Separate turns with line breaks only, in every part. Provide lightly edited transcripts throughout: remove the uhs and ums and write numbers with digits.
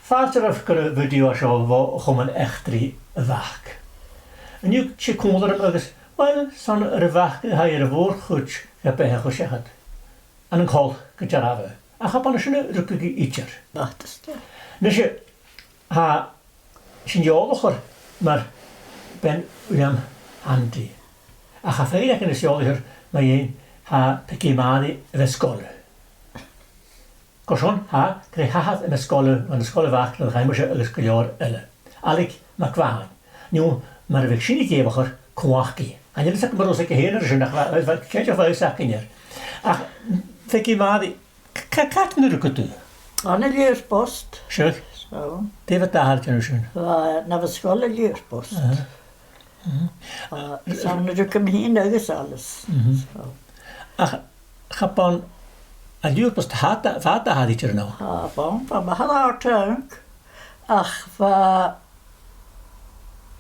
Fater of gur video show vo chum an echtri vach. En nu chi konder am agus, well, son vach ha voor goed heb bij gezegd. En een kol gejarave. A ga pan shne rukkige itcher.
Wat is dat?
Dus je ha sin jolocher, maar ben William Andy. A ga veilig in de jolocher, maar je ha Peigi Mairi Sgoile. Goshon ha krijg haat in de Sgoile, van de Sgoile wacht nog heimische agus jaar elle. Alik MacDonald. Nu maar we zien ik ever Coinneach. En je zegt maar als ik heen er nog wat kijk je wel zeggen hier. Ach Peigi Mairi kat nu toe.
Aan een leerspost.
Zo.
Zo.
Die wat daar kunnen zien.
Naar de Sgoile leerspost. Zo'n drukken heen agus alles.
Ach gapan a leerpost had dit er nou.
Bon, van me had tank. Ach va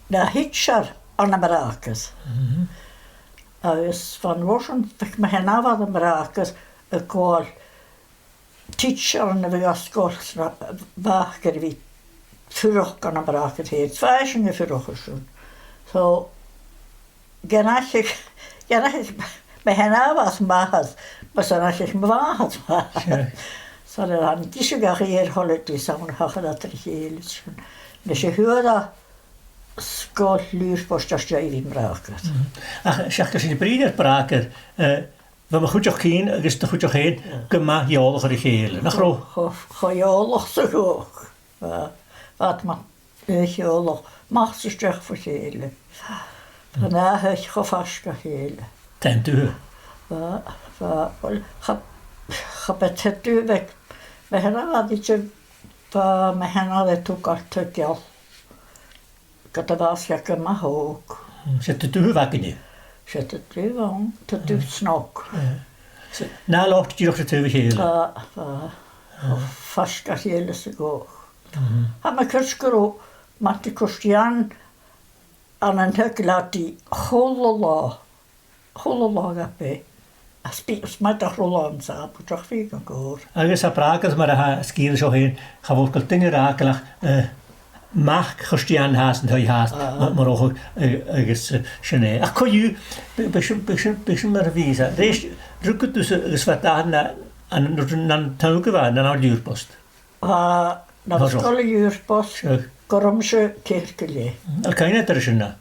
na hitcher aan de Marakes. Is van Washington ik me hen af aan de Marakes een kool teacher en we gaan skols waker wie vroeg aan de Marakes heet. Fashion vroeg schon. So genach ik me hen af als maas. Maar zo als ik me waard was. Så det han ikke gar her holdt i sammen har det til hele tiden. Det er ikke hørt skål lur på største i braker.
Ach, zeg als je brider braker, we me goed ook geen, is het goed ook geen, gemma jolig regelen. Nog ro.
Ga jolig zo goed. Wat man jolig mag ze terug vergelen. Daarna heb je vast gehelen.
Ten toe.
Ga het u weg. Me henne dit me henne tog alt gel. Gat was jag ma hoog.
Zet het toe wakker nu.
Zet het u van te du snok.
Na loopt je nog het over heel.
Fast gehele se go. Ha me kurskero Matti Christian aan een hekelaat die holala gape. Spies met de Hollandse op toch vegan gehoor.
Agus a brakas maar ha skier zo heen. Ga wel dingen rakelach. Mhaigh Christian haast en haast. Maar ook agus Chene. Ach kon je bisschen maar visa. Reis rukken tussen is wat daar aan tuiken waren aan duurpost.
Na de Sgoile duurpost. Koromse kerkele.
Kan je er zijn?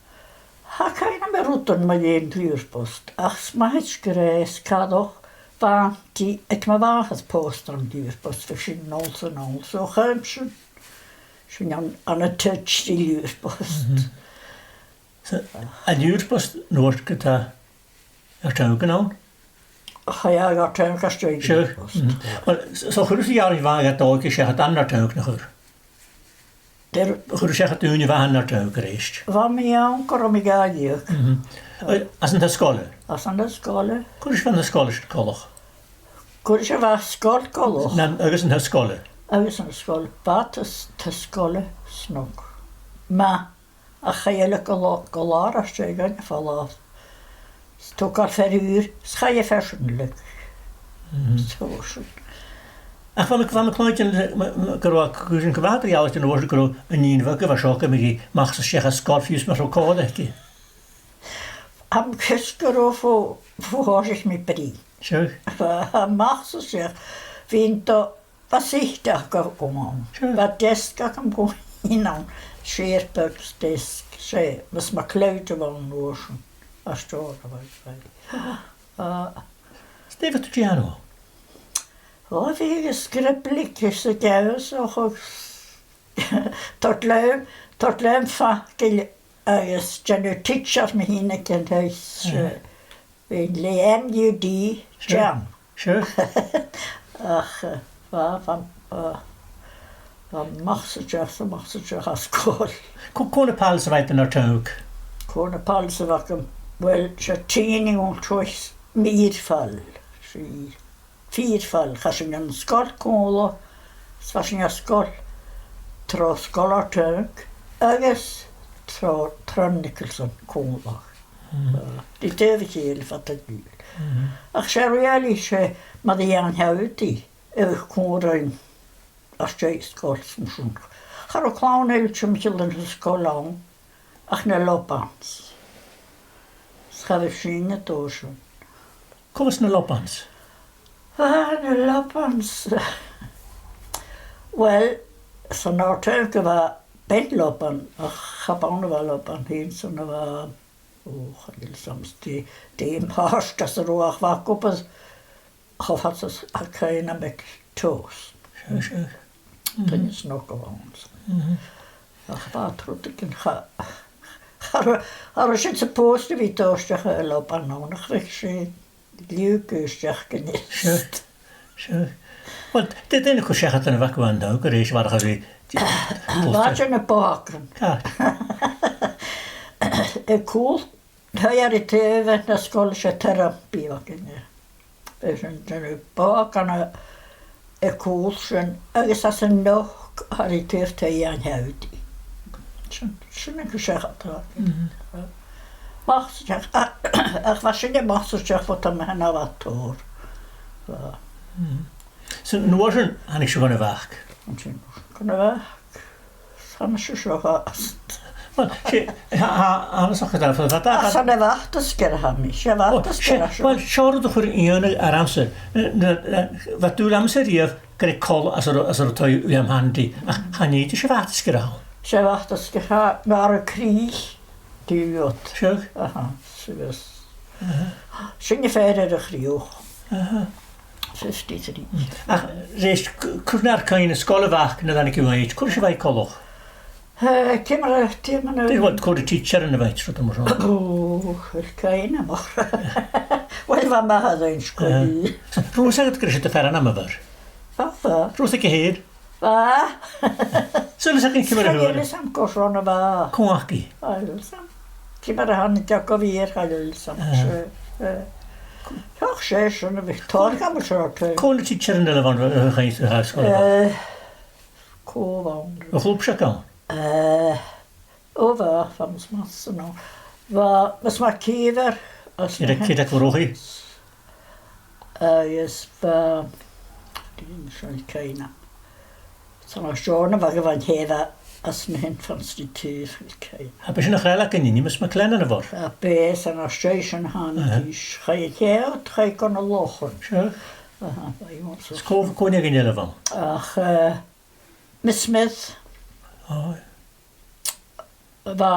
Ha keine mehr rutten met een duurpost. Ach, smaits gereis kadoch van die ik me wagens post aan duurpost verschillende olsen zo gemschen. Schon aan het touch die duurpost.
Een duurpost noord geta er tuiken aan?
Ja, ja, tuiken als duurpost.
Maar zo goed is jaar waar het ook is, je gaat dan naar tuiken nog. Goed zeg het u niet waar naar tuiken reist.
Van mij aan kom ik aan.
Als een Sgoile.
Als een Sgoile.
Goed is van de Sgoile kollig.
Goed is van Sgoile kollig.
Nee, er is een Sgoile.
Er is een Sgoile. Wat is de Sgoile snog? Maar als je hele kolar als je gaat vallen. Stok al 4 uur, ga je verschillend. Zo is
Ach, van mijn kleintje, ik een kwaad jaar in de woord een nieuw welke was ook een mag ze zeggen scorpius maar zo koud hè.
Am kuskero voor ik me pri.
Zo.
Mag ze zeggen, vind dat was ik daar komen. Wat desk kan kom in aan scheerpuks desk, ze was maar kluiten van oorsen. Als toch
Steven Tuciano.
Ja, vi skribblik så gøy så tot lem fakkel is geneticers med hende kan høys en MUD jam.
Sure.
Ach, van mag ze ha skål.
Kone palse vet naar tuik.
Kone palse vakken wel så tidning og trois mirfall. 4 fall, kanskje en skålkåle, kanskje en skål, skålartøk, agus trønnikelsen kåle. Det er ikke helt fattet jul. Jeg ser jo ikke med det igjen her ute i, kåren as je scoils mswn. Char o clawn eiltio mchil yn ysgolawn, ach na lopans. Schafif sy'n y doswn.
Cwmys na lopans?
Na lopans. Wel, sy'n o'r gyfa ben lopan, ach chabawn o fa lopan hyn, sy'n o fa, chael sams dim hast as yr oach fa gwbas, chof hat a cain am ec tos.
Sure.
Dyn ys nog o fawns. Ach fa trwyd ag yn ar ys yn supposed i fi dostach y lopan o'n ach fech sy'n liwgwystach gynnist.
Sure. Wel, dyn nhw'n siachat yn y fac wan daw, gyreis farach ar fi.
Fad yn y bogren. Y cwl, hei ar y tefe na sgol eisiau terapi fa gynnu. Beth yn dyn nhw bog yn y cwl sy'n agos as y nog ar y tef tei a'n hewdi. Sy'n yn gwsiachat o. Machsach, ach fa sy'n ei machsach bod am hynna fa tor.
So, nhw sy'n hannig sy'n gwan y fach?
Gwna fe, sa'n eisiau sio fast.
Wel, hanes o'ch gyda, fydda...
A sa'n e fath ysger hami, eisiau fath ysger asio.
Wel, siarad o'ch un ar amser. Fa dwyl amser iaf gyda col as o'r toi i am handi. A hanid eisiau fath ysger ahol?
Eisiau fath ysger ha, ar y crych, diwyd.
Siog?
Aha, sy'n sy'n ei ffer ar y chriwch. 53.
Ach, reis, cwrna'r cain y sgol y fach na dan i gymryd, cwr eisiau fai colwch?
Cymra,
Dwi'n gweld cwr y teacher yn y feit, rydw yn mwysol.
O, yr cain am o'r. Wel, fa ma hada yn sgwyddi.
Rwys agad grisio dy fferan am yfyr?
Fa.
Rwys ag hir?
Fa.
So, lys ag yn cymryd y hwyr?
Chael sam gosron o fa.
Cwngaki?
Chael sam. Cymra han i diog o fi'r chael sam.Ioch ses yn y Victor gam y siarad.
Cwn y teacher yn y lefon y chais y ysgol y fach?
Co fawn.
Y chlwb siag gawn?
O fa, fa mys mas yno. Fa, mys ma cyfer.
I'r cyd ac fwrwch chi?
Ys fa, dwi'n siarad caina. Sa'n o siarad fa gyfa'n hefa as my hyn ffans di tyf i'r cain.
A beth sy'n ychrel ac yn un, mys mae clen yn y fawr?
A beth yn o station han dys. Chai llewt, chai gon o lochon.
Siog?
Aha, fa i mwns.
Sgof Coinneach yn y lefon?
Ach, Miss Smith.
O.
Fa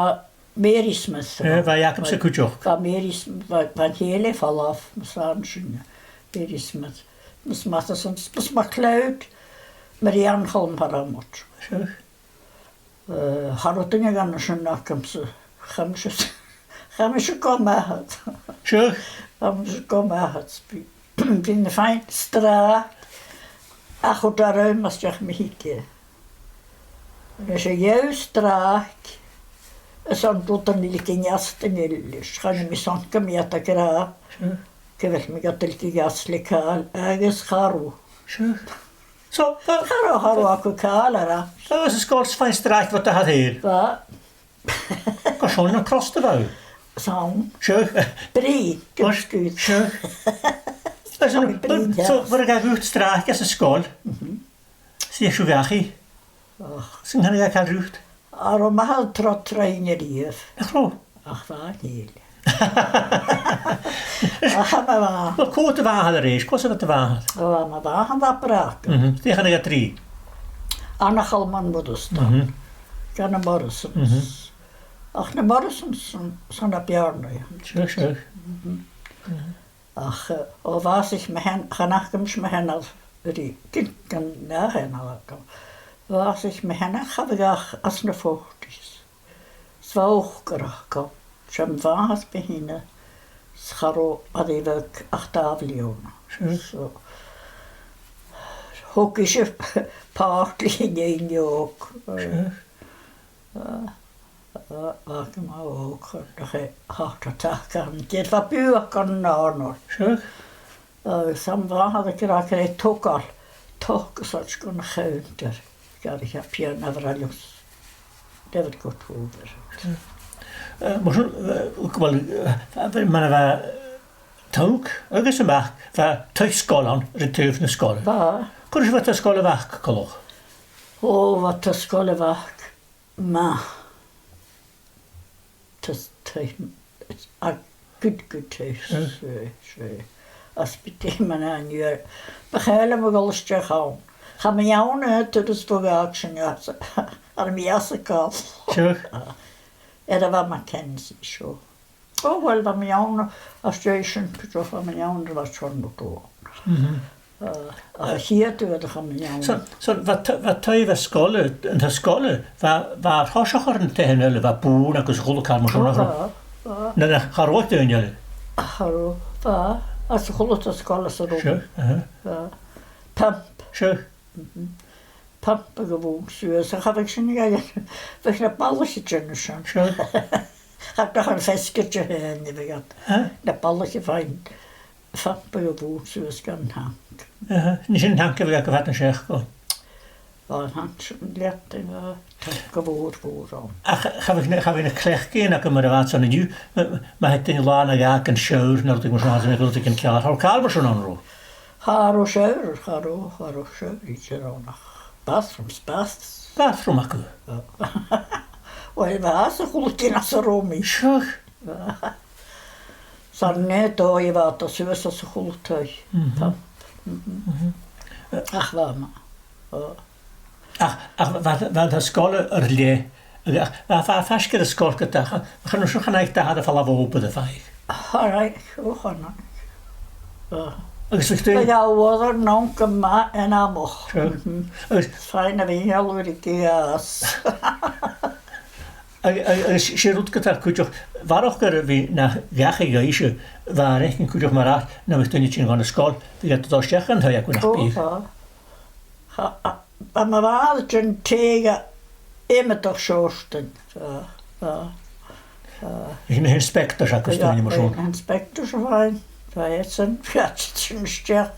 Mary Smith.
Fa Jacob sy'n cwtioch?
Fa Mary Smith. Fa'n hele fall off. Mas a'n sy'n Mary Smith. Mas Matheson. Mas ma Cloud. Marianne Holm paramot.
Siog?
Harwtyn gan sy'n ac am sy'n chamysio gomahad.
Siog?
Chamysio gomahad. Fi'n ffain stra. Ach o darau mas diach mi hige. Nes y iew strac. Ys o'n dod yn ilig yn iast yn ilis. Chan i mi son gymiad ag ra. Cyfell mi gadael di gaslu cael. Agos charw.
Siog? So,
Charw ac o cael ara.
So, ys y sgwrs ffain straich fod dy had hir?
Fa.
Gosion yn cross dy faw?
Sawn.
Siog?
Bri. Gysgwyd.
Siog? So, fod y gael rwt straich as y sgol? Sy'n eich siw gachu? Sy'n hynny gael cael rwt?
Ar o mahal trot train i'r iaf.
Ech ro?
Ach fa nil. Ach ma fa.
Wel, cwt y fahad yr eich, cwt y fahad?
O, ma fa han fa brac.
Di hynny gael tri?
Anna Chalman bod ystan. Gan y Morrisons. Ach na Morrisons sy'n a biarnau.
Siog.
Ach o fas ich me hen, chanach gymys me hen al ydi. Gan na hen al agam. Fas ich me hen ach afegach as na ffwrtis. Sfawch gyrach gom. Siam fas be hynna. Scharo adifag ach dafliwn. So. Hwg eisiau partli yn ein iog. Ac yma og, dach chi hart o tac am. Dyr fa byw ac o'n narnor.
Siog?
Sam fa hada gyda creu togal. Tog os oes gwn chewnder. Gar eich apian afralios. Defyd gwrt fwfer.
Mae'n fa tawg, agos y mach, fa twy sgolon, rydw na sgol.
Fa.
Gwrs fod y sgol y fach, colwch?
O, wat de Sgoile bach. Ma. Het is a good taste. As bydde man an yw'r. Bachel am y golstio chawn. Cha mi iawn y dyrys fog action ar mi as y gael.
Sure.
Fa Mackenzie sio. O, wel, fa mi iawn a station, pydro fa mi iawn ar fas chwn o do. A hir dwi cha mi iawn.
So, fa twy fa Sgoile, yn y Sgoile, fa rhosioch ar yn te hynny, fa bŵn ac ys chwlw car mwysyn o'ch. Na, charwag dy hynny.
Charw, fa. As y chwlw ta Sgoile sy'n rhwng.
Sure.
Pump.
Sure.
Pump ag y fwng sy'n sy'n chafeg sy'n ei gael. Fech na balach i dyn sy'n.
Sure.
Ac nach ar fesgyd dy hen i fe gad. Na balach i fain. Pump ag y fwng sy'n gan hank.
Ni sy'n hank efo gael gyfad yn siech go.
Fa'n hank sy'n liat yn gyfwr o'n.
A chafeg na clechgyn ac ymwyr y fat o'n yw, mae hedyn i lan ag ac yn siawr nawr dwi'n mwysyn adem eich gwrdd yn cael. Hawr cael mwysyn o'n rw?
Haro siawr, haro siawr i ti'n o'nach. Bathrooms.
Bathroom ac yw?
Wel, fas y chwlgyn as y romi.
Siach.
Sa'n nid o i fad o sywys as y chwlgtau. Ach fa ma.
Ach, fel y Sgoile yr le, fa ffasgyd y Sgoile gyda, chan nhw'n siwch yna eich dad y ffala fob ydy ffaig.
Harai, o hana.
Agus wych
Fe
dwi?
iawodd o'r nawn gyma yn amwch.
Agus
Fain a fi alwyr i gias.
siarad gyda'r cwydioch, farwch gyda fi na gach i gaisio, fa'r eich yn cwydioch mae'r at, na wych dwi'n ti'n gwan ysgol, fi gada dosiach yn hwy ac wnaeth bydd.
A mae fad dyn teg a ymwyd o'ch siorstyn.
Ych yn inspector ac ys dwi'n mwysyn.
Inspector sy'n fain. Fa e'n fiat sy'n ysdiach.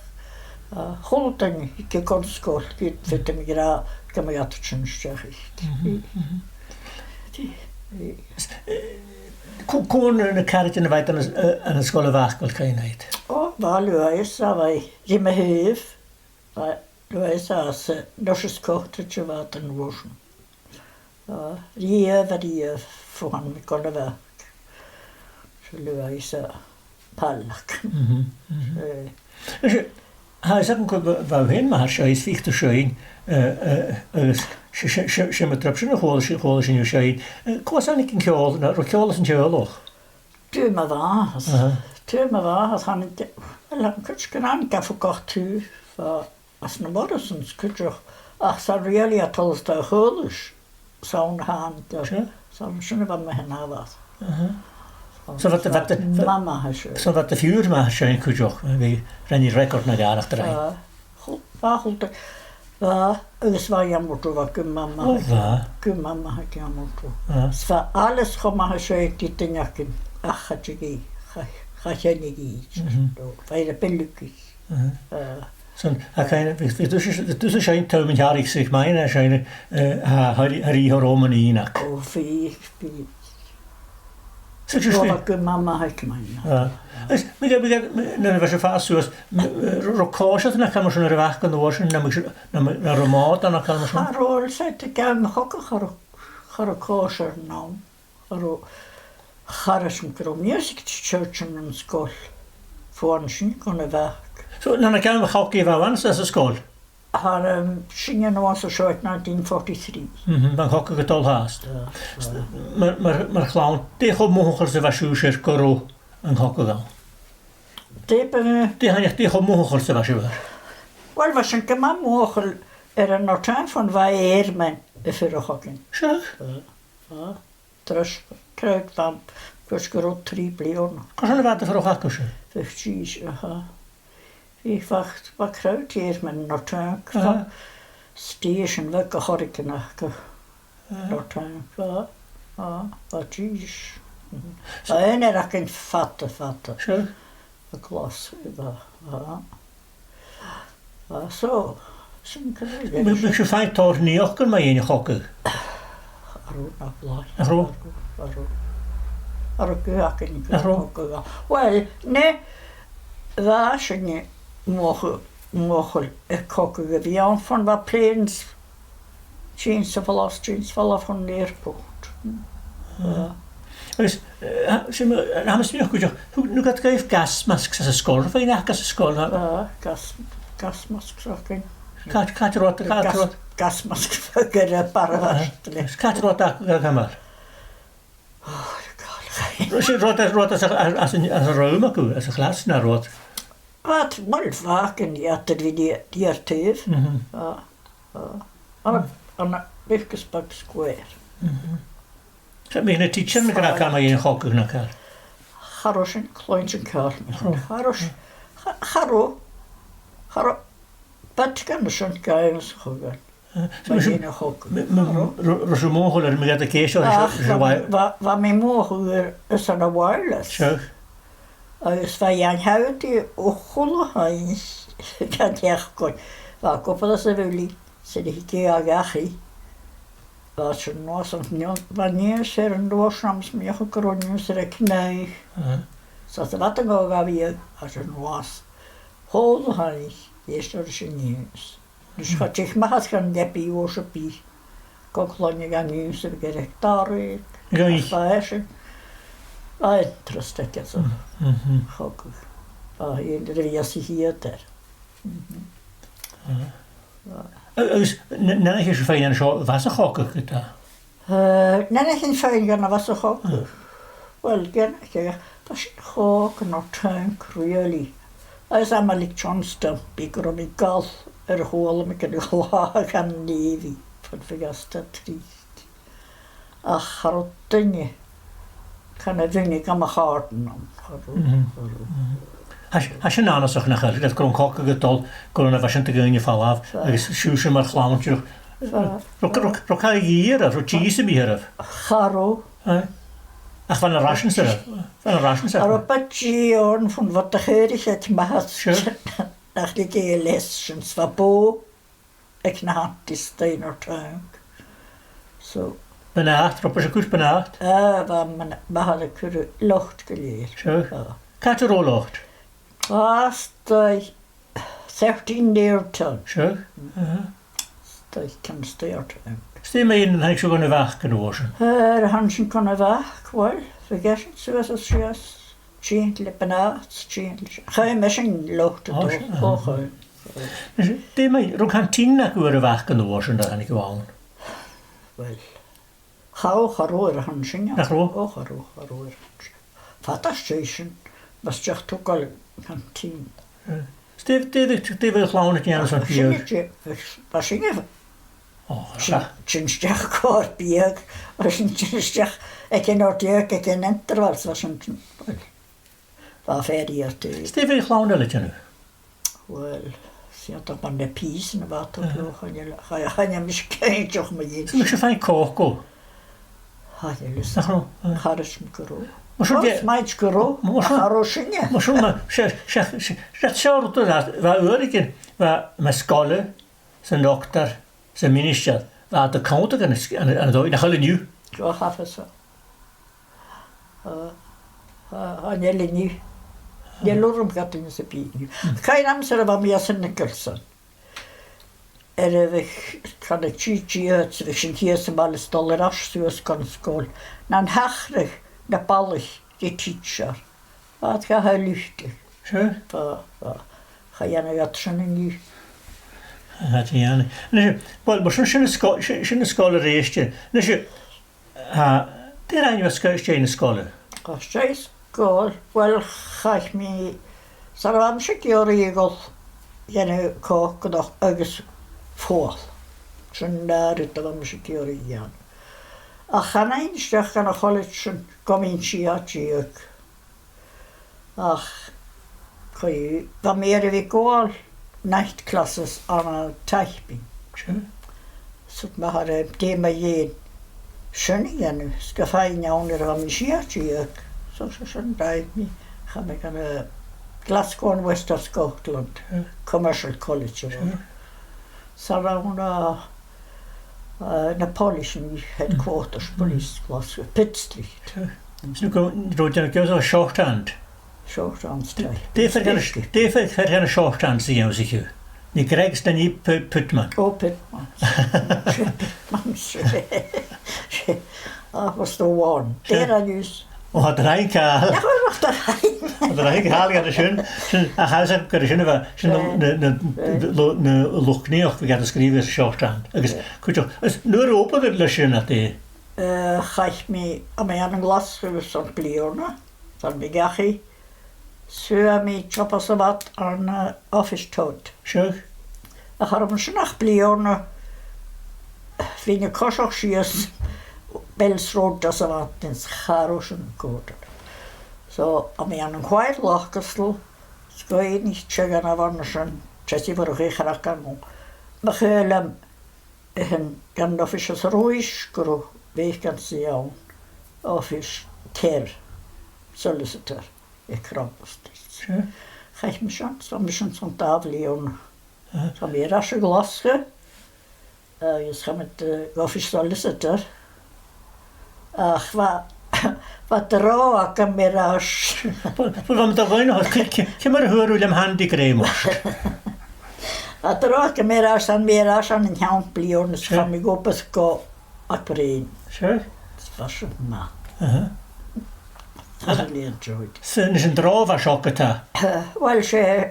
Chwldyn i gyd sgol, gyd fyd ym i gra, gymau at sy'n ysdiach i.
Cwn yn y carid yn y faid yn y Sgoile fach gwael cael ei wneud?
O, fa lwys a fai ddim y hyf. Lwys a se nos ysgwrt y jyfad yn wwysyn. Rief ffwan mi gol y fach. So lwys a pallak.
Ha, ys ac yn gwybod faw hyn, mae'r siaid ffych dy siaid, sy'n mynd drapsyn y chwol sy'n yw siaid. Cwas anig yn ciol, roi ciol yn ciolwch?
Dwi'n ma fas. Dwi'n ma fas. Han cwts gyda'n gaff o goch tu. As na morys yn sgwydioch. Ach, sa'n really a tols da chwlwys. Sa'n han. Sa'n sy'n efo me hynna fas.
So wat de vuur ma zijn kujok, we ren die record na gar achter.
Va goed. Va, is waar je moet doen, wat mama. Mama het je moet doen. Sva alles kom maar zo dit dinjakin. Ach, het je ga je niet iets. Bij de pillukjes.
Zo'n, dus is een toon jaar ik zeg maar, en zijn Harry Romani nak.
Oh, wie. Wat mama het je maar.
När det var så fast så rockage när kan man sjunga revak och då så när romat när kan man sjunga.
Harol sätter gam hocka rockage nå. Harris med music churchen en skol. För sin kunde verk.
Så när kan man hockey var vans så skol.
Har singen var så short 1943.
Man hockey getol hast. Maar clown det kom mogelijk så var sjuscher koro en hockey dan. Det har jag det mogelijk så var sjuscher.
Wel was een keer mogelijk een notaan van waar men voor hockey.
Zo.
Terus kruid van kuskerot 3 blion.
Kan je wat voor hockey?
50, aha. Ik wacht, wat kruid hier met notaan. Station welke horken notaan. Wat is. En er kan vatten.
Zo.
Een glas. Zo.
Maar je fijn toch niet ook kan maar in je hockey.
Wel, nee, waar is het niet mogelijk koken. We hebben van wat planes Jeans of a lost jeans fall off on the airport.
Agus hamas mioch gwydioch, nhw gad gaif gas masks as y sgol, rhaid i'n gas y sgol?
Gas masks o'ch gyn.
Cat rot.
Gas masks fy gyda barafar.
Cat rot ac gael gamar.
Oh,
Rod as y rwym ac as y chlas na rod.
Wat, mwyd fag yn iadr fi di'r tyf. Anna Birkesbag Square.
Mae hyn y teacher yn gyda cael mae un chogwg na cael.
Charos yn cloent yn cael. Charo. Bat gan ysyn gael yn chogwg. Mae un o chogwg.
Rwy'n mwhol yn mynd y geisio.
Fa mi mwhol ys yn y wireless.
Siwch.
Agus fa i'n hawdd i ochl o hain gan diach gwy. Fa gwybod as y fwli sydd i gi ag achi. Fa sy'n nos yn nion. Fa ni'n sy'n yn dos nams mi o'ch o gronion sy'n y cnau. So sy'n fat yn gog a fi as yn nos. Hol o hain eistedd sy'n niws. Nys chotich mahas gan debi o sy'n bi. Gogloni gan niws sy'n gyrech dari. Fa esyn. A interested get so. Chogwg. A un rhywbeth i hi ydyr.
Ys, nana chi sy'n ffein yn sio fas y chogwg gyda?
Nana chi'n ffein gan y fas y chogwg? Wel, gen chi, fas i'n chog yn o'r tank, really. Ys am alik John Stumpy, grom i gael yr hwyl am i gen i chlag gan nefi, pan fi gasta trist. A charodynnu. Can I bring it am a harden om.
Has je nanas ook nog dat kon koken getol, kon er waarschijnlijk te gaan je fall af. Is shoes maar clownje. Rok hij hier of cheese hier of.
Garo.
Ach van een rations er. Van een rations er.
Ar patjion van wat de geurig het maat. Nach die lessons van bo. Ik na die steiner tank. So.
Benacht, roep eens een koers benacht.
We hadden kunnen lucht geleerd.
Zo. Katerol lucht.
Was de 13 jaar toen.
Zo.
Dat kan steert.
Stel me in, dan heb ik zo kunnen weg kunnen worden.
Hansen kunnen weg, wel. Vergeet het, zoals het is. Tjentelijk benacht, tjentelijk. Ga je met zijn lucht door.
Stel me, roep gaan 10 naar kunnen weg kunnen worden, daar heb ik gewoon.
Wel. Charo hansin.
Charo?
Charo. Fata station. Was just took al canteen.
Steve clown het jaar zo'n bier.
Was ik even.
Oh, ja.
Tjinstjach kort bier. Was een tjinstjach. Ik ken ook jeuk, ik ken intervals. Was een... Waar verder hier te...
Steve clown dat het nu?
Wel... Zie je toch maar de pies en wat ook nog. Ga je misschien toch met je...
Ze moest fijn koken.
Ha, je lust. Harris micro.
Wat
maakt micro? Harrosje.
Maar zo maar, dat zou dat waar Ulriken, waar mijn Sgoile, zijn dokter, zijn minister, waar de counter en het ooit nog nieuw.
Ja, gaf het zo. Hele nieuw. Je lorm gaat in zijn bier nieuw. Geen Amsterdam van mij als een Nicholson. Kan ik chichi uit, we zijn hier ze maar eens tolerant zoals kan school. Dan hachtig, de ballig, die teacher. Wat ga hij luchtig?
Zo?
Ga je nou wat zijn nu?
Gaat hij aan. Nee, maar zo'n school reisje. Nee, die rijden wat schuisje in de school.
Als jij school, wel ga ik me, zal we hem zeker regel, je nou koken nog ergens voor. Zo'n daar het dan hem zeker regel. Ach, gaan eindelijk gaan naar college kom in Chiachiuk. Ach, kijk, dan meer we goal nachtklasses aan Teichbing. Så man har det med gen skjønningen nu. Skal feine under av min Chiachiuk. Så skjønner jeg meg. Har jeg en Glasgow and West of Scotland Commercial College. Så var hun the polishing headquarters police was Pitt Street.
Så nu råd jeg ikke så shorthand.
Shorthand style.
Det er for henne shorthand, siger jeg jo sikkert. Ni Greg's dan ni Putman.
Pitman. That was the one. There I use.
O had rein cael.
Ja, maar nog daarheen.
Had rein cael gan y sy'n. A chas am gyda sy'n efo. Sy'n na lwcneoch fi gada sgrifio sy'n siostrand. Agus, cwtioch, nŵr obodd yr lysyn at e?
Chaich mi, a mi an yn glas rhywbeth o'n bliona. Tan mi gachu. Sŵa mi chopas o mat an office toad.
Siwch?
A charwm sy'n ach bliona. Fi'n y cosioch sias. Belsrod as a mat yn charws yn gwrdd. So, a mi an yn chwaer loch gysl. Coinneach MacІomhair Chesi voor een gerakan. Maar gelam een kan officials roish gro week kan see aan office ter solicitor krampust. Ga ik me chans van misschien zo'n tafel van meer rasje glasje. Je gaat met de office solicitor. Ach, wat roa kan meer as.
Waarom dat wij nog? Kijk maar hoe William Handy kremos.
Wat roa kan meer as aan een hand blion. Dus gaan we go pas go akpreen.
Sure.
Het was een ma.
Dat is een droog van schokketa.
Wel, ze.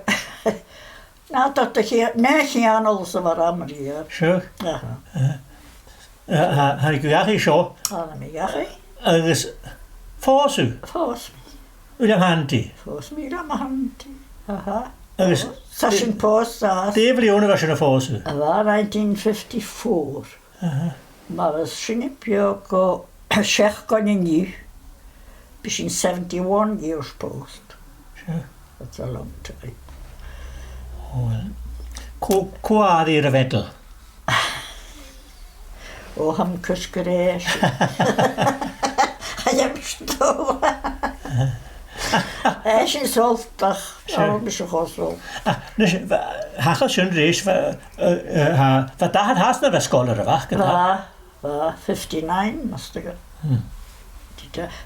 Nou, dat de hier, nee, geen alles waar aan hier.
Sure.
Ja.
Had ik u eigenlijk zo?
Had ik u
dus voor u?
Voor
William Handy.
Voor William Handy. Aha.
Dus
Session post dat.
De miljoenen was er voor u?
Dat was 1954. Maar we zien ook Sheikh Coinneach. Misschien 71 years post.
Sure.
That's a long time.
Hoe had je er wetel?
Oh, ham kuskerees. Hij heeft gestolen. Hij is in Zoltag. Hij is een gossel.
Dus hij gaat zo'n reis. Wat daar had hij naar Sgoile wacht.
Ja, 59 moest ik.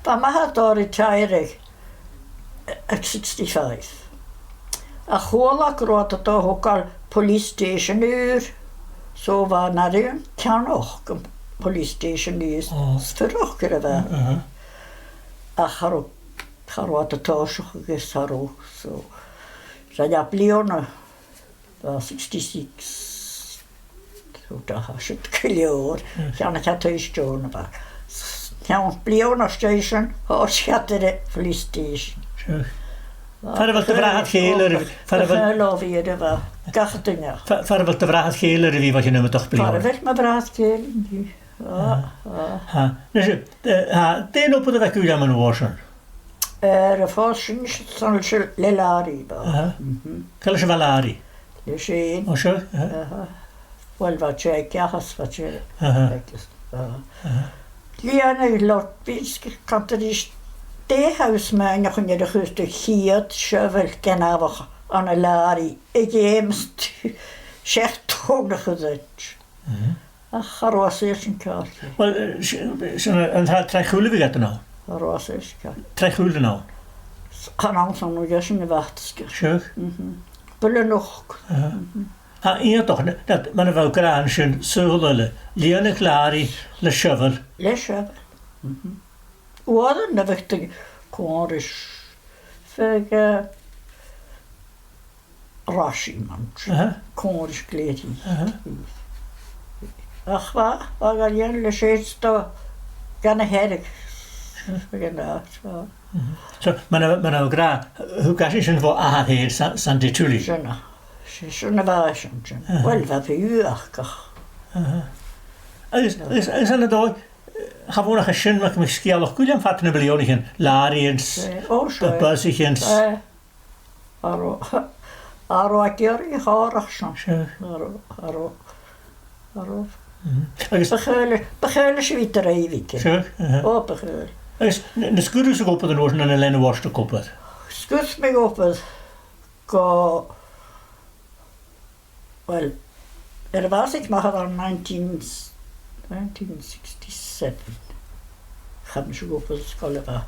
Maar hij had daar retired. 65. A chola groot dat ook al police station uur. Zo was naar een kan ook een police station is verrokkeren we. Ach, harop de thuis geweest harop zo. Zij ja Leone, 66. Zo daar is het kleur. Ja, ik had thuis doen maar. Ja, Leone station, hoors gaat de police station.
Voor wat de vraag geler.
Geloof je er wel. Kachtingen.
Voor wat de vraag geler wie wat je nummer toch blijft.
Voor wat mijn vraag geler.
Dus den op de weg u aan worsen.
De forschen is zo'n lelari.
Kelle je valari.
Dus één.
O zo.
Wel wat je kachas wat je. Liane lot pinsk kan er is. De huisman nog in de guste giet shovel kenavig aan een lari. Ik heemst zegt toch gezet. Ach, roos is een kaartje.
Wel, een trekhulen wie gaat er nou?
Roos is een kaartje.
Trekhulen nou?
Kan aan zo'n nog in de wachtske.
Zo.
Bullen nog.
Ja, toch, dat men wou kraan zijn Sgoile, Liane klari, le shovel.
Le shovel. Worden de wichtige koris vege rashi man. Koris kledi. Ach wa, aga le shesto gan herik.
Zo, men wou gra, hoe kan je zijn voor aanheer san de tuli?
Jana. Jana was een. Wel wat voor u achtig.
Is aan het door gewoon nog een zin met mijn schiel goed aan vatten miljoenen lariens, buzziggens.
Aro akeri haarig schon. Aro. Begeulen schwitter evig.
Zo.
Oh, begeulen.
Is de skurus op de noorden en alleen worst koppel.
Skus me op het go. Wel, was ik maar van 1967. Gaan ze op het Sgoile wa.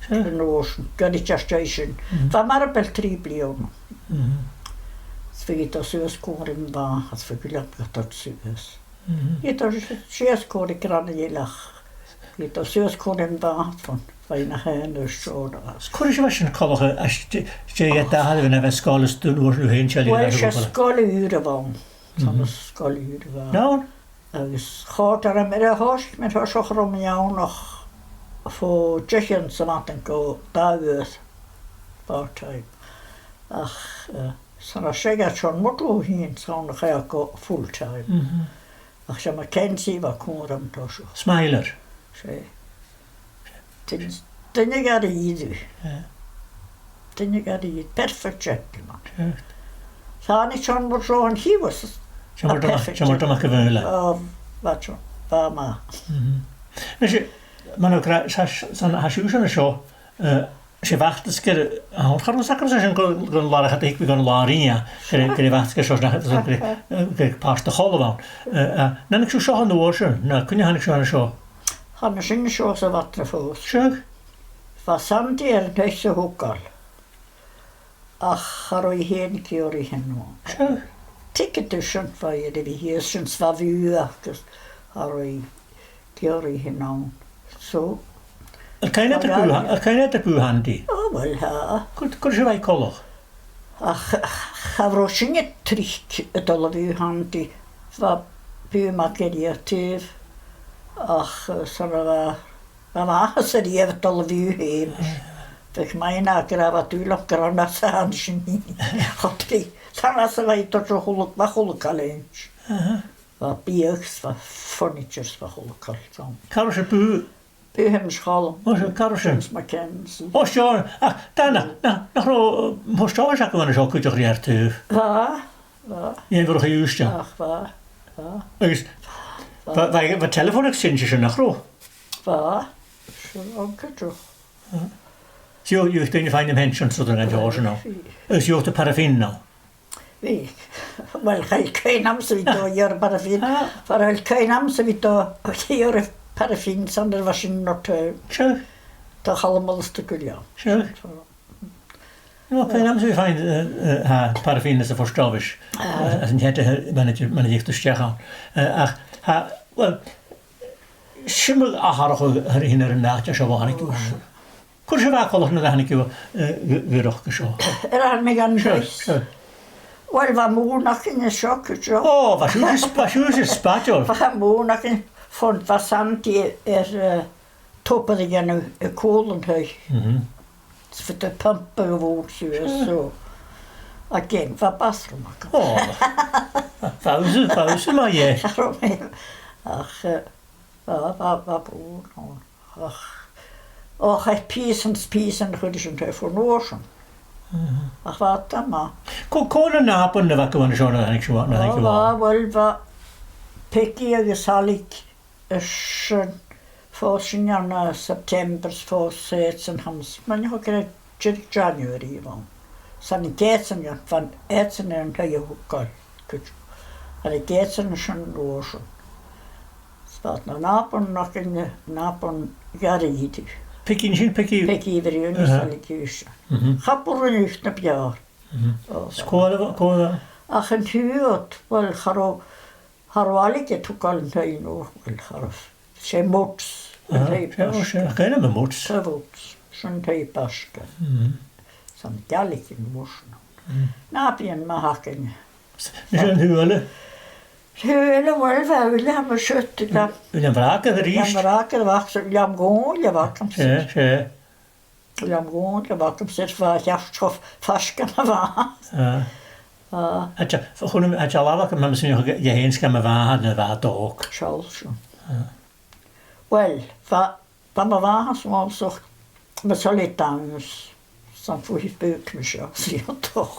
In de ocean, Coinneach station. Van maar op 3 miljoen. Sfyg o sy'n sgwr yn fa, a sfyg wyliad gyda'r sy'n. Gyd o'r sy'n sgwr i gran i lach. Gyd o'r sy'n sgwr yn fa, fain a hen o'r sio'n as.
Cwrdd eisiau fasyn colwch a steg da hada fyna fe Sgoile stwn o'r nhw hen siarad?
Wel, sy'n Sgoile yw'r y fawn. Sa'n Sgoile yw'r y fawn.
Nawn?
Agus chod ar ymwyr y hosg, mae'n hosg ochr o'n iawn och ffo djechion sy'n mat yn go dawyd part-time. Ach, sa'n aseg a sion mwdw hi'n sa'n ych eich go full-time. Ach, sy'n Mackenzie fa cwr am tosio.
Smiler?
Se. Dynig ar idd yw. Dynig ar idd. Perfect gentleman. Sa'n i sion mwdw o'n hi was.
Sian mwdw MacIomhair?
Fa sion. Fa ma.
Nes i, ma'n sa'n hasiw sy'n y sio, sy'n facht ysgyr, a hwn charw'n sacr sy'n gwrdd larach at eich bydd o'n lar unia, gyda facht ysgyr sio, gyda pas dy chol o fawn. Na'n eich sio hon o'r sy'n, na, cwni han eich sio hon y sio?
Han er sy'n sio sy'n fatra ffos.
Siag?
Fa samdi er yn eich hwgal. Ach, ar o'i hen gyr i hynny.
Siag?
Ticket sy'n fa i fi hi sy'n sfa fyw ac ar o'i gyr i hynny. So,
Cain edrych bw handi?
o, wel ha.
Gwrs i fai colwch?
Ach, chafro sy'n y tric y dol o fyw handi. Fa byw ma geriatif. Ach, sy'n fa sy'n i efo dol o fyw hyn. Fech mae'n agraf a dwi'n lop gron a sa'n sy'n ni. Chodri, sa'n as y fai dod o hwlwg, fa hwlwg al ench. Fa biags, fa furnitures, fa hwlwg al.
Carw sy'n bw?
Byw hym sgol.
O, sy'n carw sy'n?
Mackenzie.
O, Sean, na chro, mwstio oes ac o'n sio cwydioch chi ar tyf.
Fa.
I'n fwrwch i ywstio.
Ach, fa.
Agus, fa telefon exchange sy'n achro?
Fa. Sy'n o'n cydwch.
Sio, yw'ch dyn i ffain ym hensiwn sydd yn gael yno. Ys yw'ch dy paraffin no?
Fi. Wel, chael cain amser fi do i'r paraffin. Far chael cain amser fi do i'r paraffin sa'n yr fasyn o'r tyn.
Siag?
Da chal ymwyd ystig gwylio.
Siag? No, cain amser fi ffain paraffin ys y ffwrstofis. As yn hedd mae'n eich dysdiach o'n. Ach, wel, syml aharach o'r hyn ar yna, a sio fo hannig yw. Cwrs y fa colwch na hannig yw gyrwch gysio.
Ar mi gan bwys. Wel, fa mŵn ac yn y sioc ydw.
O, fa siwrs y sbadol.
Fa mŵn ac yn ffond fa samdi topad i gan y cwl yn hwy. Fydd y pump y fwr sy'n a gen fa bathroom ac.
O, fawrs yma ie.
Ach, fa bwr. Ach, och, eich pys yn chwyd sy'n hwy ffwrn o'r Ach, fa yma.
Cwn y nab yn y fa gyfan y sio na hannig siwa?
O, wel, fa Peigi agos halig ysyn ffos sy'n iawn a September ffos et yn hams. Mae'n yw gyda jirig January i fawn. Sa'n i get yn iawn, fan et yn iawn hwy o hwgol. Ar i get yn ysyn o'r sy'n. Sbad na nabon ac yn nabon garid.
Peigi sy'n Peigi?
Peigi i fyr yw'n salig yw'n. Chabwr yn yw'n na biawr.
Sgoile?
Ach yn hwyd, wel, charo alig e twgal yn hyn o, wel, charo, se mwts yn hyn basga.
Ac yn yma mwts?
Se mwts, sy'n hyn basga. Sa'n galig yn mwysn. Na bian ma hagen.
Nes yn hwyle?
Hwyle, wel, fel am y syt.
Yn frag ydy rist?
Yn frag ydy fach, liam gôn, liam fach am syt.
Se.
Liam gôn, liam fach am syt, fa jafstof fasgan a fach.
Hwnnw, a lafach, mae'n sy'n yw'n hyn sgam y fahad na fa dog.
Siol, siol. Wel, fa ma fahad sy'n mwyswch, mae solid dangos, sa'n fwydd bwg mi sio, sy'n doch.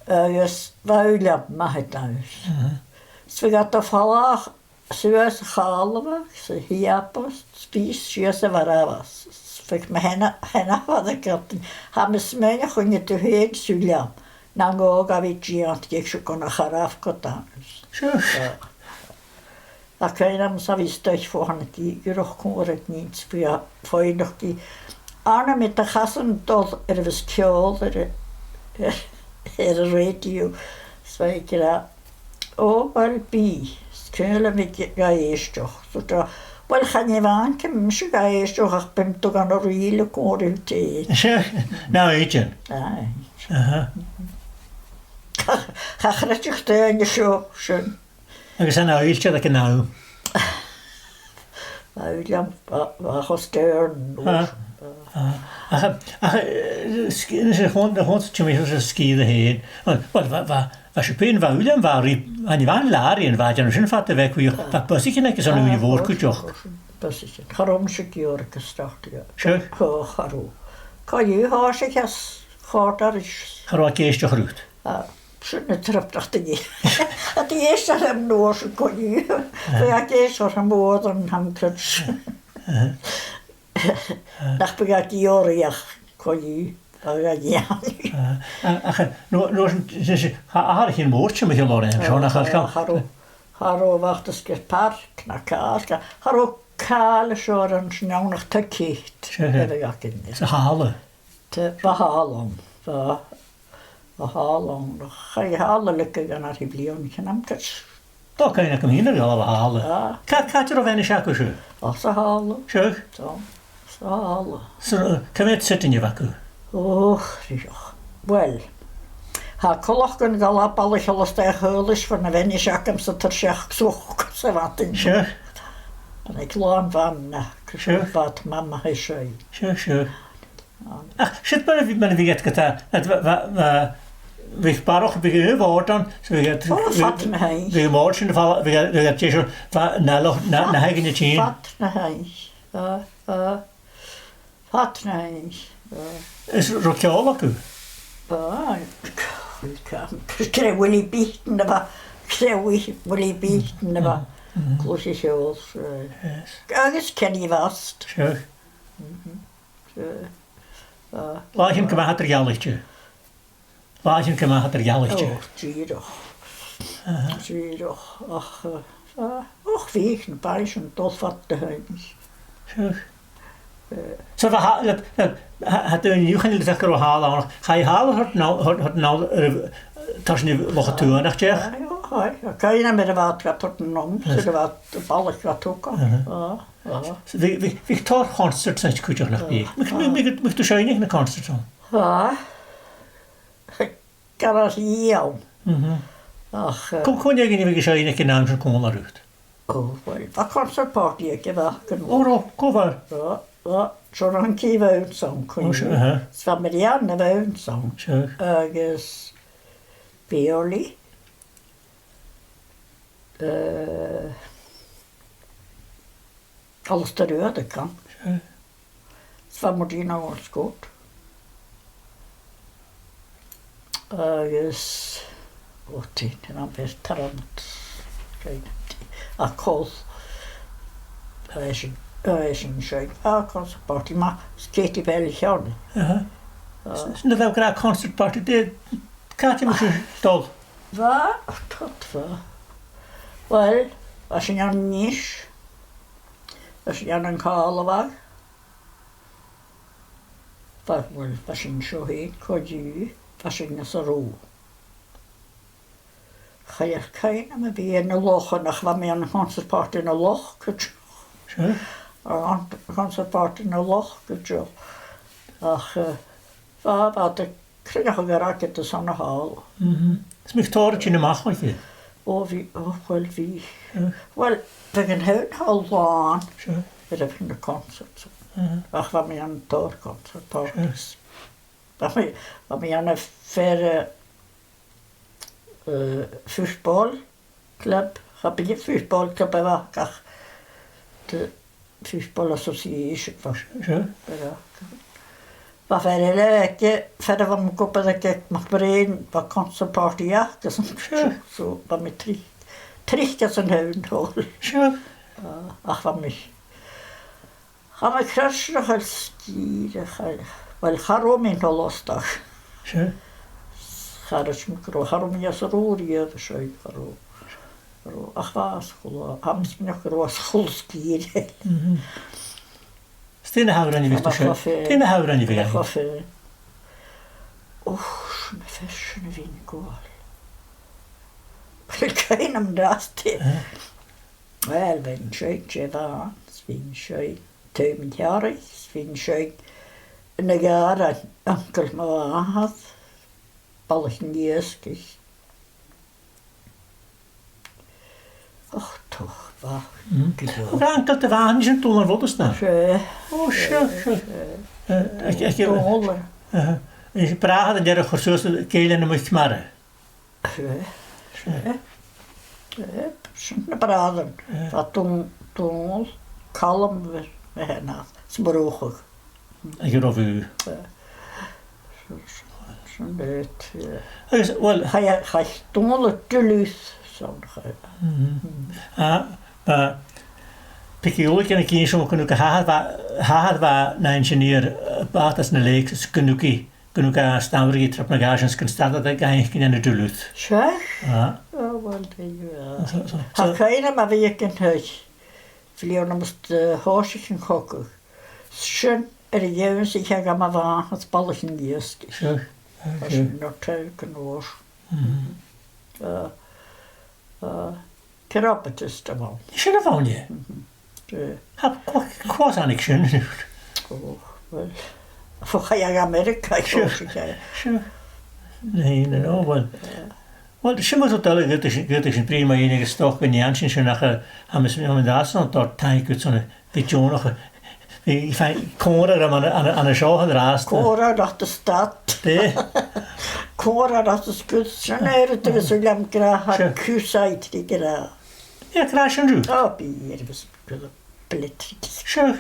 Ys, fa wyliam ma hyd dangos. Sfi gada ffalach, sy'n ys chal yma, sy'n hiabos, spys, sy'n y farafas. Sfi ma hena fad y gadyn, ha mis mewn ych o'n ydw hyn sy'n liam. Na'n gog a fi giant gech sy'n gona charaf godangos.
Siwr.
Ac ein am sa fi stoich fo hanna di, gyrwch cwr ag nid fi a ffoen o'ch di. Arna mi da chas yn dod fys ciol yr radio. Sgoile, wel bi, Sgoile mi ga eistioch. Wel, chan I fan, cym si ga eistioch ach bym do gan o'r wyl y gwr i'w te.
Na eigen.
Chach rydych dy yn y sio, sy'n.
Agus an eiltio ac yn naw.
William, achos dyrn.
Nes y hwnt ti'n meddwl sy'n sgyd y hyn. Wel, fa si pyn fa William fawr i, han I fan lar i'n fad, jan sy'n ffat y fe cwy, fa bys I cyn agos o'n yw'n I fôr cwtioch.
Bys I cyn. Charom sy'n gyr gystach.
Sure.
Charw. Ca yw has I chas chordar is.
Charw ac eistioch rwt.
Sy'n y trapdach dy gi. A di eistioch am nôr sy'n ca yw. Fe ac eistioch am modd yn hamcryds. Nach byg ac I oriach ca yw. Ag ian.
Ach, har ich in Moortje met je loren.
Haro wacht is get park na kaal. Haro kaal is oor een snauwnig te kiet.
Ze halen.
Te verhalen. Verhalen. Ga je halen lukken gaan naar die blion. Je neemt het.
Toch kan je hem hier nog wel halen. Gaat er of een schakel zo?
Als ze halen.
Zo.
Ze halen.
Zo, kan je het zitten je wakker?
Rioch. Wel, ha colloch yn gael abal I cholos da hwylus fan y fenni siac am sy'n tyrsiach swch sy'n fatyn.
Sure.
Yn ei glon fan na, cysio fad mamma hei sioi.
Sure. Ach, sydd mae'n fi get gyda, fi'ch baroch byg y fod on, so fi get...
O, fat na hei.
Fi'ch môr sy'n ffal, fi get jesio, na heg yn y tîn.
Fat na hei. Fat na hei.
Is rokiol ac yw?
Crewyl I biten na fa. Crewyl I biten na fa. Glwys I siwls. Agus cen I fast.
Sure. Laat je hem gemaakt er jalletje. Laat je hem gemaakt er jalletje.
Gieroch. Och, wie een paars en dolvat de huis.
Sure. So had een jugen in de zakker halen. Ga je halen had nou tas niet nog toe dacht je?
Ja, kan je met de water tot een nom, zo wat de ballen gaat ook.
Vi tar concert sen skulle jag nog bli. Mycket schön in concert så.
Ja. Garage. Ach.
Kom jag in I vilken schön in namn som kommer ut.
Wel, wat concertparty ik heb
Cover.
Ja, så han kiva ut sång. Svamerianne var ut sång. Agus Bioli. Alles de röde kan. Svamerdina var skot. Agus åt han bäst tarant. Kol. Sin sjög. Concertparty. Ma skate I väl kjörn.
Så det var concertparty. Det kan jag inte stå.
Va? Tot va. Wel, was yn iawn nish. Was yn iawn yn cael o fag. Wel, was yn sio hyn, codi. Was yn ys o rŵ. Chaiach cain am y fi yn y loch yn ach fa mi yn concertparty yn y loch.
Sure.
Concertparty yn y loch. Ach, fa dy crynach o gyrraeg gyda son y hal.
Is mich torch in de Mhaigh with you.
Wel fi. Wel, fe gen hwn hal lan.
Sure.
Fydd efo'n y concert. Ach, fa mi yn tor concert. Fa mi yn y ffer voetbalclub. Ga je voetbalclub hebben? Kach de voetbal association was. Maar verder leuke verder van mijn kop dat ik mag brengen wat concertparty ja, dat is zo wat met tricht als een huid hoor. Ach van mij. Ga me crush nog als skiën. Wel garom in holosdag. Garage micro, garom ja sororië, dus ik garom. Ach was school, hams me nog roos school skiën.
Stine houder aan je weg te schrijven. Stine houder aan je weg.
Oeh, mijn versen vind ik wel. Cain am drasti. Wel, fe'n sioi Jevan, fe'n sioi Peigi Mairi, fe'n sioi yn y gar a Uncle Mhaigh, balach yn iesgych. Och, toch, ba.
Hoe Uncle de Waan is een toon wat is dat?
Sje.
Oh, shit.
Dole.
Je praat en je gezocht kelen moet maar.
Sje. Sje, braden. Dat toen kalm we hena. Sbrochig.
Ik geloof u.
Zo'n leed.
Wel,
Ga je dole tulus. Zo'n
Peigi ook en ik eens om kunnen haar na ingenieur batas na leek kunnen stammer trap nagagens kan staan dat ik eigenlijk in de duluth.
Zeg?
Ja.
Oh, wel ja. Ha keine maar wie ik in huis. Vliegen om de hoosjes en koken. Schön jongens ik ga maar van het balletje eerst.
Zo.
Als je nog tuiken was. Krabbet is er wel.
Is er van je? Heb kwaad aan ik schön.
Oh, wel. Voor ga je Amerika?
Zo. Nee, wel. Wel, ze moet dat het is een prima enige stok en Jansje zo nog hebben ze met dat zo dat tijd uit zo'n beetje nog ik vind Cora aan de show gedraast.
Cora dat de stad.
Nee.
Cora dat de skut. Zo nee, dat is een lam graag kusait die graag.
Ja, krijg je nu.
Oh, bier was bletjes.
Zo.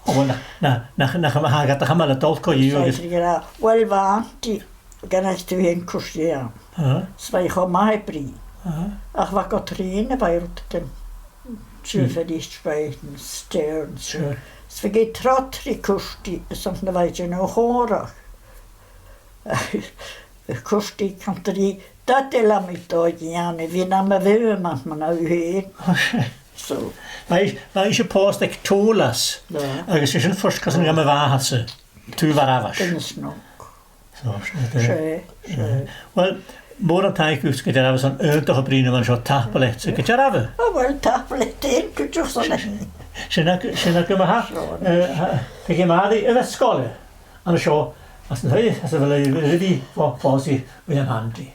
Oh, na gaat de gamma het al kon je.
Wel want die gannacht weer een kursje. Zwei Mhaigh. Ach, wat gaat trainen bij Rotterdam. Tjuven die spijten, sterns. Ze vergeet trotri kurstie, soms dan weet je nog horen. Kurstie kan drie, dat is la met Jane, wie namen we manchmal nou heen. Zo.
Maar is je post ik tolas. Als je een voorst kan gaan met wagen, tu varavas.
Dat is nog.
Zo.
Zo.
Wel. Morgen tijd is het er zo'n uitdaging brengen van zo'n tafelet. Zeg het je even?
Oh, wel tafelet één kun je zo zeggen.
Zijn kunnen Peigi Mairi in Sgoile. En zo als een als we willen die voor passie weer handy.